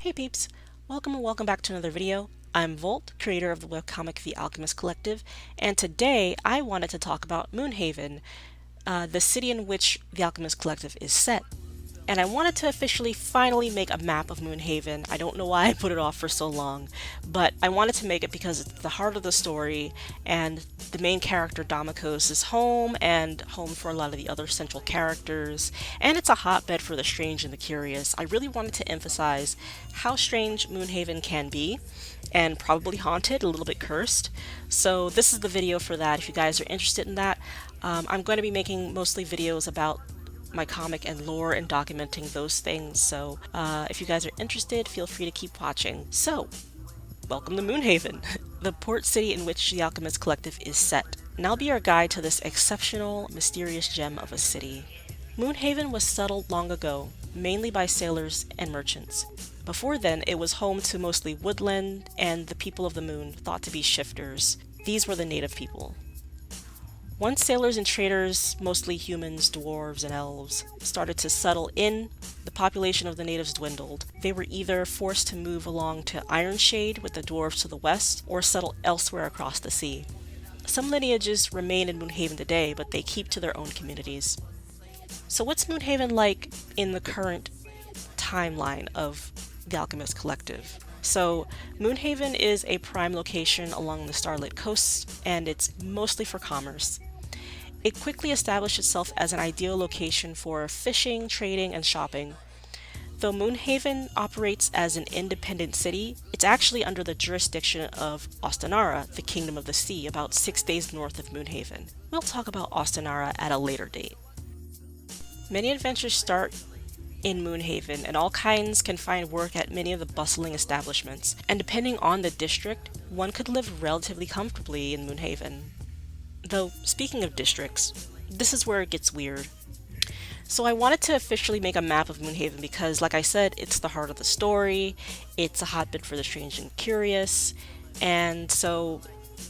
Hey peeps! Welcome and welcome back to another video. I'm Volt, creator of the webcomic The Alchemist Collective, and today I wanted to talk about Moonhaven, the city in which The Alchemist Collective is set. And I wanted to officially finally make a map of Moonhaven. I don't know why I put it off for so long, but I wanted to make it because it's the heart of the story, and the main character Damokos is home, and home for a lot of the other central characters, and it's a hotbed for the strange and the curious. I really wanted to emphasize how strange Moonhaven can be, and probably haunted, a little bit cursed. So this is the video for that. If you guys are interested in that, I'm going to be making mostly videos about my comic and lore and documenting those things. So if you guys are interested, feel free to keep watching. So, welcome to Moonhaven, the port city in which the Alchemist Collective is set. And I'll be your guide to this exceptional, mysterious gem of a city. Moonhaven was settled long ago, mainly by sailors and merchants. Before then, it was home to mostly woodland and the people of the moon, thought to be shifters. These were the native people. Once sailors and traders, mostly humans, dwarves, and elves, started to settle in, the population of the natives dwindled. They were either forced to move along to Ironshade with the dwarves to the west, or settle elsewhere across the sea. Some lineages remain in Moonhaven today, but they keep to their own communities. So what's Moonhaven like in the current timeline of the Alchemist Collective? So Moonhaven is a prime location along the starlit coast, and it's mostly for commerce. It quickly established itself as an ideal location for fishing, trading, and shopping. Though Moonhaven operates as an independent city, it's actually under the jurisdiction of Ostanara, the Kingdom of the Sea, about 6 days north of Moonhaven. We'll talk about Ostanara at a later date. Many adventures start in Moonhaven, and all kinds can find work at many of the bustling establishments. And depending on the district, one could live relatively comfortably in Moonhaven. Though, speaking of districts, this is where it gets weird. So I wanted to officially make a map of Moonhaven because, like I said, it's the heart of the story, it's a hotbed for the strange and curious, and so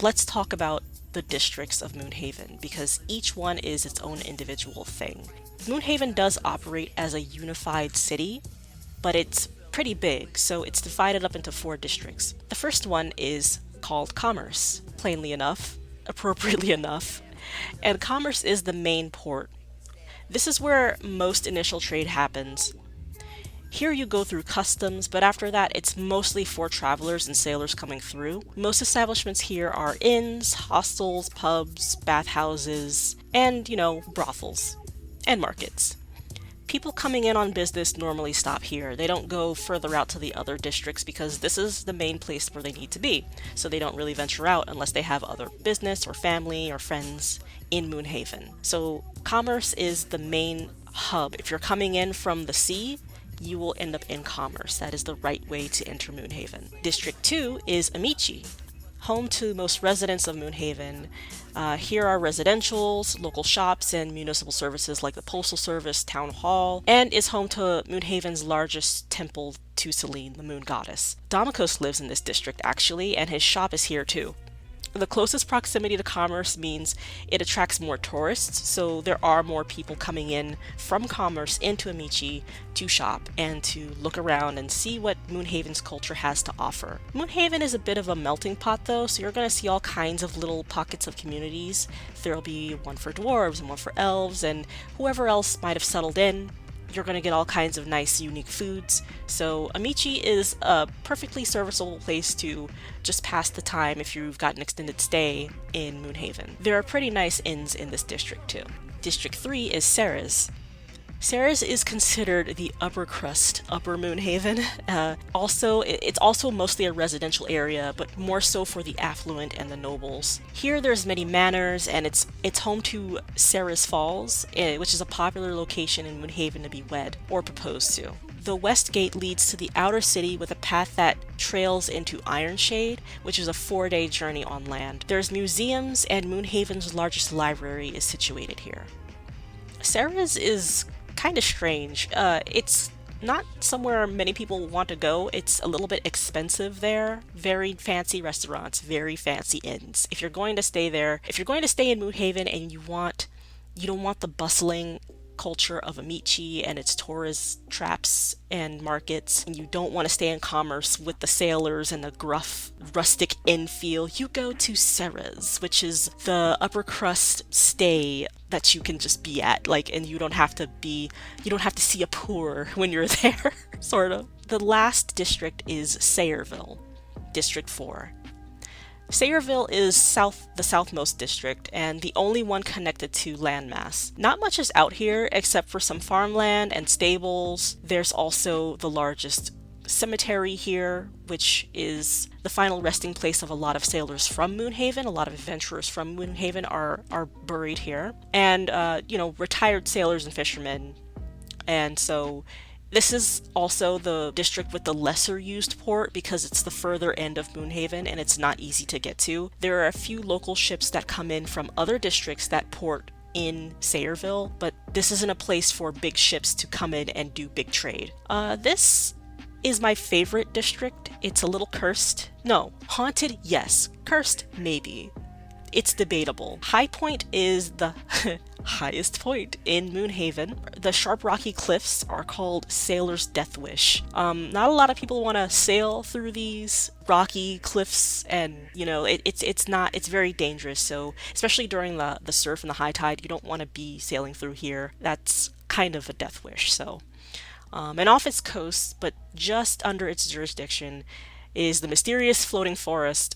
let's talk about the districts of Moonhaven because each one is its own individual thing. Moonhaven does operate as a unified city, but it's pretty big, so it's divided up into 4 districts. The first one is called Commerce, plainly enough, appropriately enough, and Commerce is the main port. This is where most initial trade happens. Here you go through customs, but after that it's mostly for travelers and sailors coming through. Most establishments here are inns, hostels, pubs, bathhouses, and, brothels. And markets. People coming in on business normally stop here. They don't go further out to the other districts because this is the main place where they need to be. So they don't really venture out unless they have other business or family or friends in Moonhaven. So Commerce is the main hub. If you're coming in from the sea, you will end up in Commerce. That is the right way to enter Moonhaven. District 2 is Amici, home to most residents of Moonhaven. Here are residentials, local shops, and municipal services like the Postal Service, Town Hall, and is home to Moonhaven's largest temple to Selene, the moon goddess. Damokos lives in this district actually, and his shop is here too. The closest proximity to commerce means it attracts more tourists, so there are more people coming in from commerce into Amici to shop and to look around and see what Moonhaven's culture has to offer. Moonhaven is a bit of a melting pot though, so you're going to see all kinds of little pockets of communities. There'll be one for dwarves and one for elves and whoever else might have settled in. You're going to get all kinds of nice, unique foods. So Amici is a perfectly serviceable place to just pass the time if you've got an extended stay in Moonhaven. There are pretty nice inns in this district too. District 3 is Ceres. Ceres is considered the upper crust, upper Moonhaven. It's also mostly a residential area, but more so for the affluent and the nobles. Here there's many manors, and it's home to Ceres Falls, which is a popular location in Moonhaven to be wed, or proposed to. The west gate leads to the outer city with a path that trails into Ironshade, which is a 4-day journey on land. There's museums, and Moonhaven's largest library is situated here. Ceres is kind of strange. It's not somewhere many people want to go. It's a little bit expensive there. Very fancy restaurants, very fancy inns. If you're going to stay there, if you're going to stay in Moonhaven and you don't want the bustling culture of Amici and its tourist traps and markets, and you don't want to stay in commerce with the sailors and the gruff, rustic inn feel, you go to Serra's, which is the upper crust stay that you can just be at, like, and you don't have to see a poor when you're there, sort of. The last district is Sayreville, District 4. Sayreville is the southmost district and the only one connected to landmass. Not much is out here except for some farmland and stables. There's also the largest cemetery here, which is the final resting place of a lot of sailors from Moonhaven. A lot of adventurers from Moonhaven are buried here. And, retired sailors and fishermen. And so this is also the district with the lesser used port because it's the further end of Moonhaven and it's not easy to get to. There are a few local ships that come in from other districts that port in Sayreville, but this isn't a place for big ships to come in and do big trade. This is my favorite district. It's a little cursed. No, haunted, yes. Cursed, maybe. It's debatable. High Point is the highest point in Moonhaven. The sharp rocky cliffs are called Sailor's Death Wish. Not a lot of people want to sail through these rocky cliffs, and it's very dangerous. So especially during the surf and the high tide, you don't want to be sailing through here. That's kind of a death wish. So, and off its coast, but just under its jurisdiction, is the mysterious floating forest.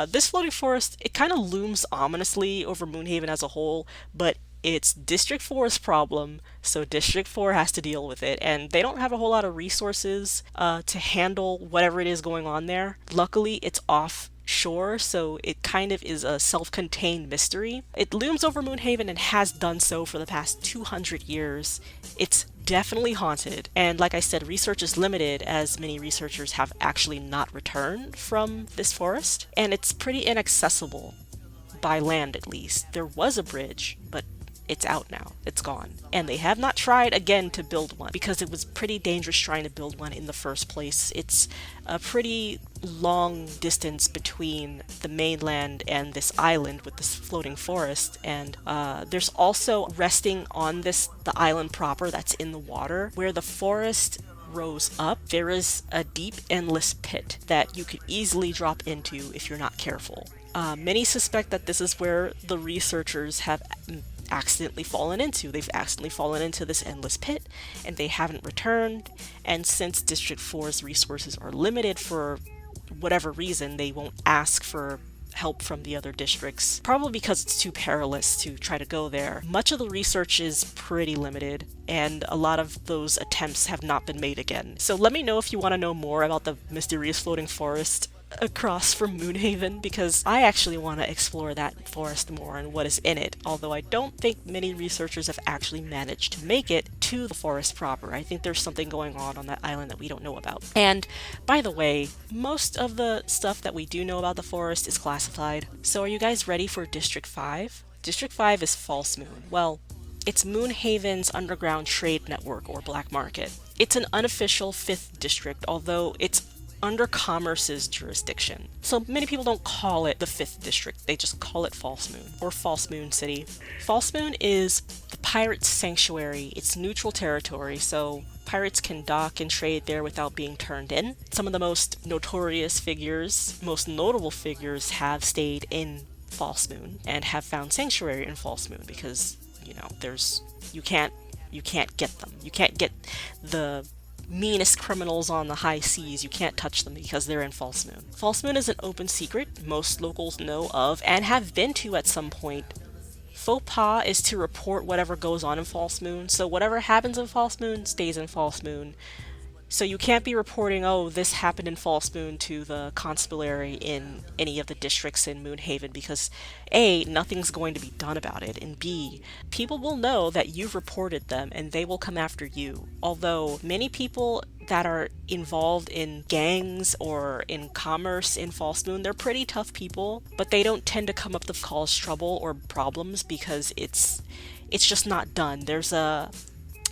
This floating forest, it kind of looms ominously over Moonhaven as a whole, but it's District 4's problem, so District 4 has to deal with it, and they don't have a whole lot of resources to handle whatever it is going on there. Luckily, it's offshore, so it kind of is a self-contained mystery. It looms over Moonhaven and has done so for the past 200 years. It's definitely haunted, and like I said, research is limited as many researchers have actually not returned from this forest, and it's pretty inaccessible by land at least. There was a bridge, but it's out now. It's gone. And they have not tried again to build one because it was pretty dangerous trying to build one in the first place. It's a pretty long distance between the mainland and this island with this floating forest, and there's also resting on the island proper that's in the water where the forest rose up. There is a deep endless pit that you could easily drop into if you're not careful. Many suspect that this is where the researchers have accidentally fallen into. They've accidentally fallen into this endless pit and they haven't returned, and since District 4's resources are limited for whatever reason, they won't ask for help from the other districts, probably because it's too perilous to try to go there. Much of the research is pretty limited, and a lot of those attempts have not been made again. So let me know if you want to know more about the mysterious floating forest across from Moonhaven, because I actually want to explore that forest more and what is in it, although I don't think many researchers have actually managed to make it to the forest proper. I think there's something going on that island that we don't know about. And by the way, most of the stuff that we do know about the forest is classified. So are you guys ready for District 5? District 5 is False Moon. Well, it's Moonhaven's underground trade network or black market. It's an unofficial 5th district, although it's under Commerce's jurisdiction. So many people don't call it the 5th district, they just call it False Moon or False Moon City. False Moon is the pirates' sanctuary. It's neutral territory, so pirates can dock and trade there without being turned in. Some of the most notorious figures, most notable figures, have stayed in False Moon and have found sanctuary in False Moon because, you can't get them. You can't get the meanest criminals on the high seas. You can't touch them because they're in False Moon. False Moon is an open secret most locals know of and have been to at some point. Faux pas is to report whatever goes on in False Moon, so whatever happens in False Moon stays in False Moon. So you can't be reporting, oh, this happened in False Moon to the constabulary in any of the districts in Moonhaven because A, nothing's going to be done about it, and B, people will know that you've reported them and they will come after you. Although many people that are involved in gangs or in commerce in False Moon, they're pretty tough people, but they don't tend to come up to cause trouble or problems because it's just not done.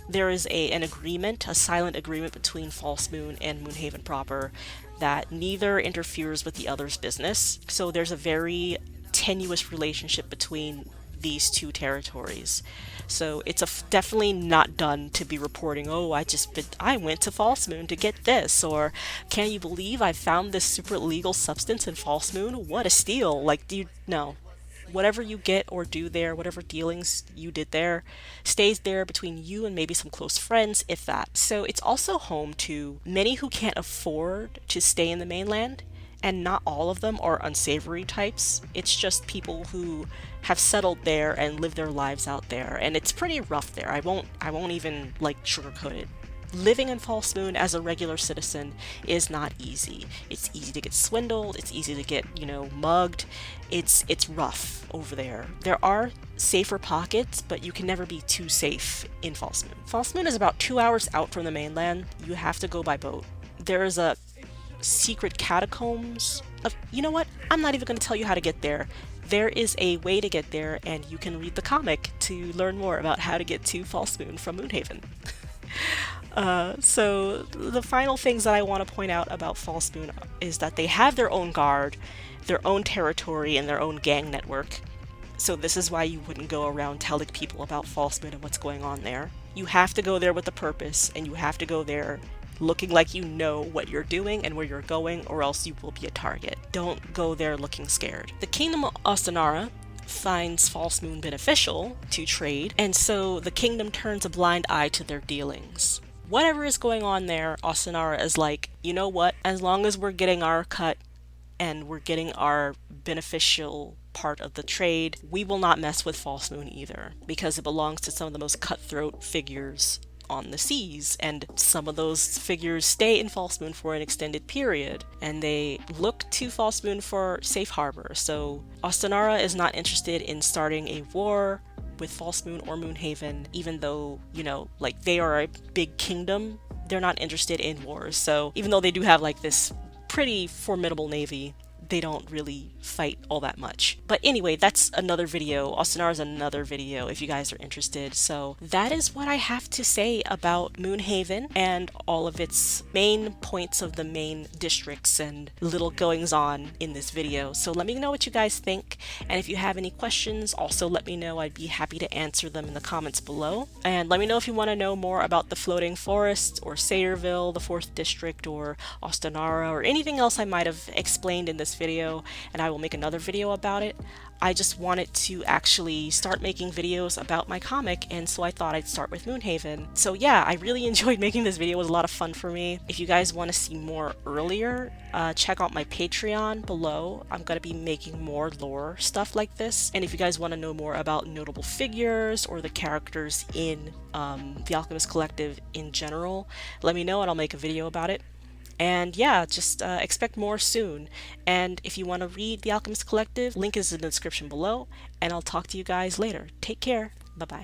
There is an agreement, a silent agreement between False Moon and Moonhaven proper that neither interferes with the other's business. So there's a very tenuous relationship between these two territories. So it's definitely not done to be reporting, oh, I went to False Moon to get this, or can you believe I found this super illegal substance in False Moon? What a steal. Like, do you no. Whatever you get or do there, whatever dealings you did there, stays there between you and maybe some close friends, if that. So it's also home to many who can't afford to stay in the mainland, and not all of them are unsavory types. It's just people who have settled there and live their lives out there, and it's pretty rough there. I won't even like sugarcoat it. Living in False Moon as a regular citizen is not easy. It's easy to get swindled, it's easy to get, mugged. It's rough over there. There are safer pockets, but you can never be too safe in False Moon. False Moon is about 2 hours out from the mainland. You have to go by boat. There is a secret catacombs of, you know what? I'm not even going to tell you how to get there. There is a way to get there, and you can read the comic to learn more about how to get to False Moon from Moonhaven. So the final things that I want to point out about False Moon is that they have their own guard, their own territory, and their own gang network. So this is why you wouldn't go around telling people about False Moon and what's going on there. You have to go there with a purpose, and you have to go there looking like you know what you're doing and where you're going, or else you will be a target. Don't go there looking scared. The Kingdom of Ostanara finds False Moon beneficial to trade, and so the kingdom turns a blind eye to their dealings. Whatever is going on there, Ostanara is like, you know what, as long as we're getting our cut and we're getting our beneficial part of the trade, we will not mess with False Moon either, because it belongs to some of the most cutthroat figures on the seas, and some of those figures stay in False Moon for an extended period, and they look to False Moon for safe harbor. So Ostanara is not interested in starting a war with False Moon or Moonhaven, even though, like, they are a big kingdom. They're not interested in wars. So even though they do have like this pretty formidable navy, they don't really fight all that much. But anyway, that's another video. Ostanara is another video if you guys are interested. So that is what I have to say about Moonhaven and all of its main points of the main districts and little goings on in this video. So let me know what you guys think, and if you have any questions, also let me know. I'd be happy to answer them in the comments below. And let me know if you want to know more about the Floating Forest or Sayreville, the 4th District, or Ostanara, or anything else I might have explained in this video, and I will make another video about it. I just wanted to actually start making videos about my comic, and so I thought I'd start with Moonhaven. So yeah, I really enjoyed making this video. It was a lot of fun for me. If you guys want to see more earlier, check out my Patreon below. I'm going to be making more lore stuff like this. And if you guys want to know more about notable figures or the characters in the Alchemist Collective in general, let me know and I'll make a video about it. And yeah, just expect more soon. And if you want to read The Alchemist Collective, link is in the description below, and I'll talk to you guys later. Take care. Bye-bye.